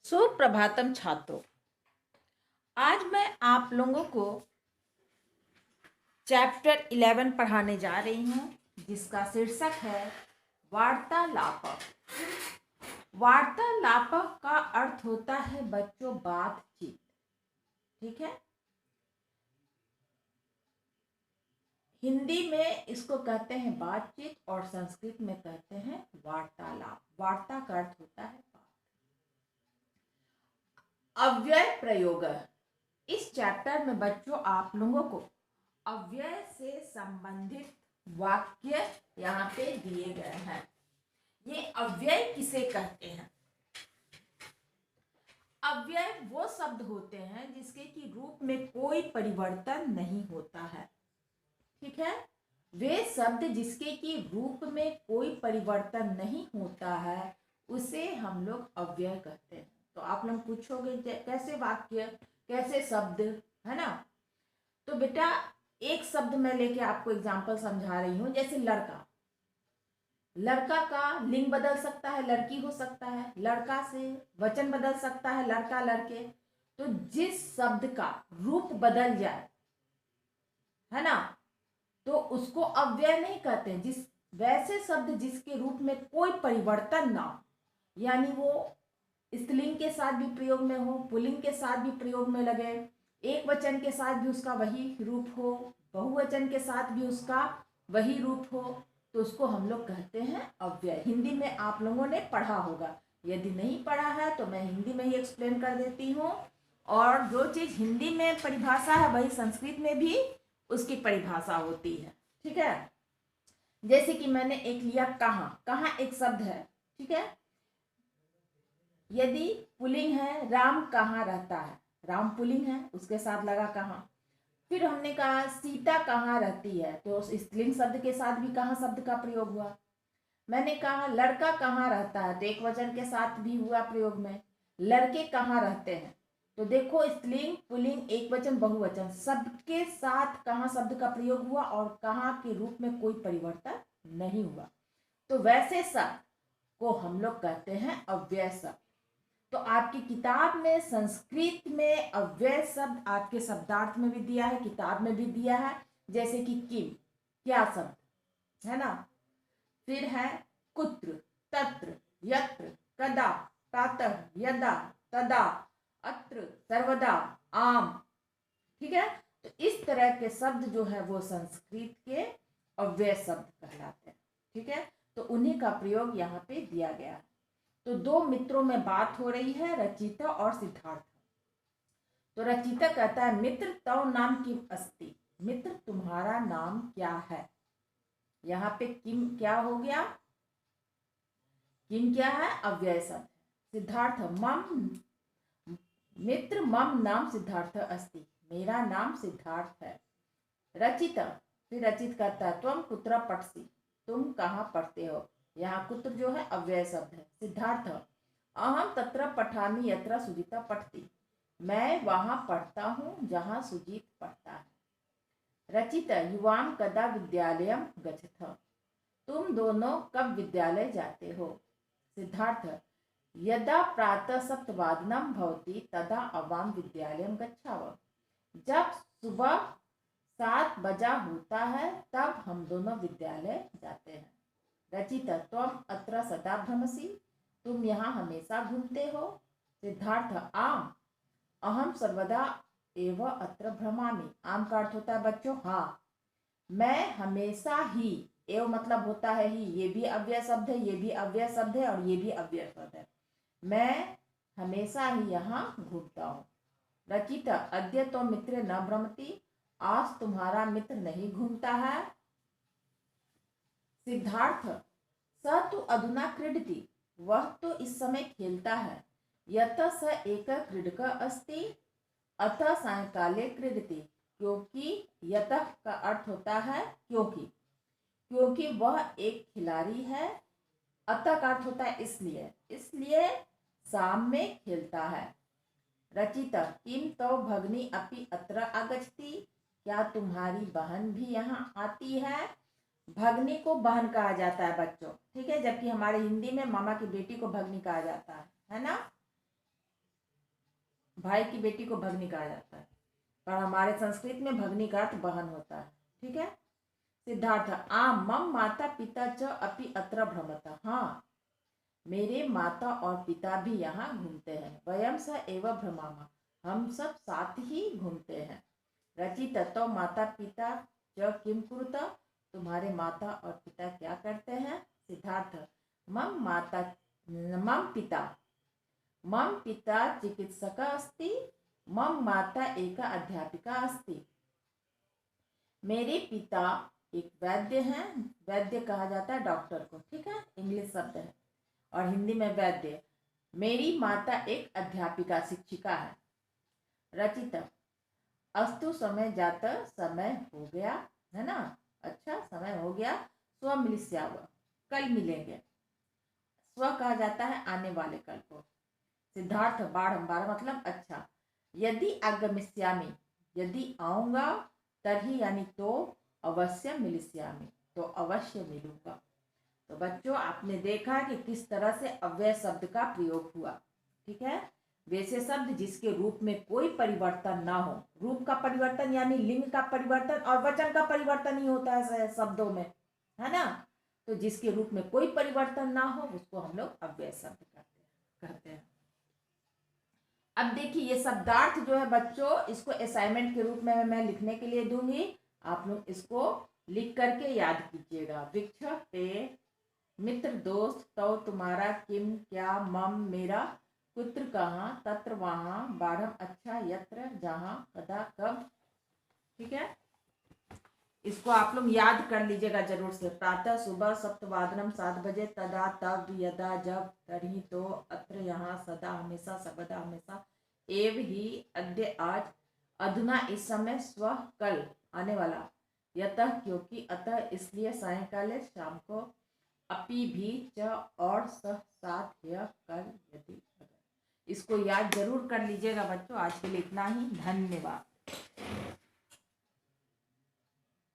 सुप्रभातम छात्रों। आज मैं आप लोगों को चैप्टर 11 पढ़ाने जा रही हूँ, जिसका शीर्षक है वार्तालापक। वार्तालापक का अर्थ होता है बच्चों बातचीत। ठीक है, हिंदी में इसको कहते हैं बातचीत और संस्कृत में कहते हैं वार्तालाप। वार्ता का अर्थ होता है बात। अव्यय प्रयोग। इस चैप्टर में बच्चों आप लोगों को अव्यय से संबंधित वाक्य यहाँ पे दिए गए हैं। ये अव्यय किसे कहते हैं? अव्यय वो शब्द होते हैं जिसके कि रूप में कोई परिवर्तन नहीं होता है। ठीक है, वे शब्द जिसके कि रूप में कोई परिवर्तन नहीं होता है उसे हम लोग अव्यय कहते हैं। तो आप लोग पूछोगे कैसे वाक्य, कैसे शब्द, है ना? तो बेटा एक शब्द मैं लेके आपको एग्जाम्पल समझा रही हूं। जैसे लड़का, लड़का का लिंग बदल सकता है, लड़की हो सकता है। लड़का से वचन बदल सकता है, लड़का लड़के। तो जिस शब्द का रूप बदल जाए, है ना, तो उसको अव्यय नहीं कहते। जिस वैसे शब्द जिसके रूप में कोई परिवर्तन ना हो, यानी वो स्त्रीलिंग के साथ भी प्रयोग में हो, पुल्लिंग के साथ भी प्रयोग में लगे, एक वचन के साथ भी उसका वही रूप हो, बहुवचन के साथ भी उसका वही रूप हो, तो उसको हम लोग कहते हैं अव्यय। हिंदी में आप लोगों ने पढ़ा होगा, यदि नहीं पढ़ा है तो मैं हिंदी में ही एक्सप्लेन कर देती हूँ। और जो चीज़ हिंदी में परिभाषा है वही संस्कृत में भी उसकी परिभाषा होती है। ठीक है, जैसे कि मैंने एक लिया कहाँ। कहाँ एक शब्द है, ठीक है। यदि पुल्लिंग है, राम कहाँ रहता है, राम पुल्लिंग है, उसके साथ लगा कहाँ। फिर हमने कहा सीता कहाँ रहती है, तो स्त्रीलिंग शब्द के साथ भी कहाँ शब्द का प्रयोग हुआ। मैंने कहा लड़का कहाँ रहता है, तो एक वचन के साथ भी हुआ प्रयोग में। लड़के कहाँ रहते हैं, तो देखो स्त्रीलिंग पुल्लिंग एक वचन बहुवचन सबके साथ कहाँ शब्द का प्रयोग हुआ और कहाँ के रूप में कोई परिवर्तन नहीं हुआ। तो वैसे शब्द को हम लोग कहते हैं अव्यय शब्द। तो आपकी किताब में संस्कृत में अव्यय शब्द आपके शब्दार्थ में भी दिया है, किताब में भी दिया है। जैसे कि किम, क्या शब्द, है ना। फिर है कुत्र, तत्र, यत्र, कदा, प्रातः, यदा, तदा, अत्र, सर्वदा, आम। ठीक है, तो इस तरह के शब्द जो है वो संस्कृत के अव्यय शब्द कहलाते हैं। ठीक है, तो उन्हीं का प्रयोग यहाँ पे दिया गया है। तो दो मित्रों में बात हो रही है, रचिता और सिद्धार्थ। तो रचिता कहता है मित्र तव नाम किम अस्ति, मित्र तुम्हारा नाम क्या है। यहाँ पे किम क्या हो गया, किम क्या है, अव्यय शब्द। सिद्धार्थ मम मित्र मम नाम सिद्धार्थ अस्ति, मेरा नाम सिद्धार्थ है। रचिता, फिर रचित कहता है त्वम कुत्र पठसी, तुम कहाँ पढ़ते हो। यहाँ कुत्र जो है अव्यय शब्द है। सिद्धार्थ अहम तत्र पठामि यत्र सुजीता पठती, मैं वहां पढ़ता हूँ जहाँ सुजीत पढ़ता है। रचित युवाम कदा विद्यालयम गच्छथ, तुम दोनों कब विद्यालय जाते हो। सिद्धार्थ यदा प्रातः सप्तवादनम भवति तदा अवाम विद्यालयम गच्छाव, जब सुबह 7 बजा होता है तब हम दोनों विद्यालय जाते हैं। रचित त्वम अत्र सदा भ्रमसि, तुम यहाँ हमेशा घूमते हो। सिद्धार्थ आम अहम सर्वदा एव अत्र भ्रमामि, आम का अर्थ होता है बच्चों हाँ, मैं हमेशा ही, एव मतलब होता है ही, ये भी अव्यय शब्द है, ये भी अव्यय शब्द है और ये भी अव्यय शब्द है। मैं हमेशा ही यहाँ घूमता हूँ। रचित अद्य तो मित्र न भ्रमति, आज तुम्हारा मित्र नहीं घूमता है। सिद्धार्थ स तु अधुना क्रीडति, वह तो इस समय खेलता है। यत स एक क्रीडक अस्ति, अतः सायंकाले क्रीडति, क्योंकि यतः का अर्थ होता है क्योंकि, क्योंकि वह एक खिलाड़ी है। अतः का अर्थ होता है इसलिए, इसलिए शाम में खेलता है। रचित किम तो भगनी अपि अत्र आगच्छति, क्या तुम्हारी बहन भी यहाँ आती है। भगनी को बहन कहा जाता है बच्चों, ठीक है, जबकि हमारे हिंदी में मामा की बेटी को भगनी कहा जाता है ना। भाई की बेटी को भगनी कहा जाता है, पर हमारे संस्कृत में भगनी का अर्थ बहन होता है। ठीक है। सिद्धार्थ आम मम माता पिता च अपि अत्र भ्रमता। हाँ, मेरे माता और पिता भी यहाँ घूमते हैं। वयम स एव भ्रमामः, हम सब साथ ही घूमते हैं। रचित तो माता पिता च किम कुरुत, तुम्हारे माता और पिता क्या करते हैं? सिद्धार्थ मम पिता चिकित्सक अस्ति, मम माता एका अध्यापिका अस्ति। मेरे पिता एक वैद्य हैं, वैद्य कहा जाता है डॉक्टर को, ठीक है, इंग्लिश शब्द है और हिंदी में वैद्य। मेरी माता एक अध्यापिका शिक्षिका है। रचित अस्तु समय जाता, समय हो गया है ना, अच्छा समय हो गया। स्व मिलिष्याव, कल मिलेंगे। स्व कहा जाता है आने वाले कल को। सिद्धार्थ बारह मतलब अच्छा। यदि आगमिष्यामि, यदि आऊंगा, तभी यानी तो, अवश्य मिलिष्यामि, तो अवश्य मिलूंगा। तो बच्चों आपने देखा कि किस तरह से अव्यय शब्द का प्रयोग हुआ। ठीक है। वैसे शब्द जिसके रूप में कोई परिवर्तन ना हो, रूप का परिवर्तन यानी लिंग का परिवर्तन और वचन का परिवर्तन ही होता है शब्दों में, है ना। तो जिसके रूप में कोई परिवर्तन ना हो उसको हम लोग अव्यय शब्द कहते हैं। अब देखिए ये शब्दार्थ जो है बच्चों, इसको असाइनमेंट के रूप में मैं लिखने के लिए दूंगी, आप लोग इसको लिख करके याद कीजिएगा। वृक्ष पे, मित्र दोस्त, तो तुम्हारा, किम क्या, मम मेरा, पुत्र कहाँ, तत्र वहाँ, बारहम अच्छा, यत्र जहाँ, कदा कब। ठीक है, इसको आप लोग याद कर लीजिएगा जरूर से। प्रातः सुबह, सप्तवादनम 7 बजे, तदा तब, यदा जब, तभी तो, अत्र यहाँ, सदा हमेशा, सर्वदा हमेशा, एव ही, अद्य आज, अधुना इस समय, स्व कल आने वाला, यतः क्योंकि, अतः इसलिए, सायंकाले शाम को, अपि भी, च और, सह साथ, यह कल, यदि अगर। इसको याद जरूर कर लीजिएगा बच्चों। आज के लिए इतना ही, धन्यवाद।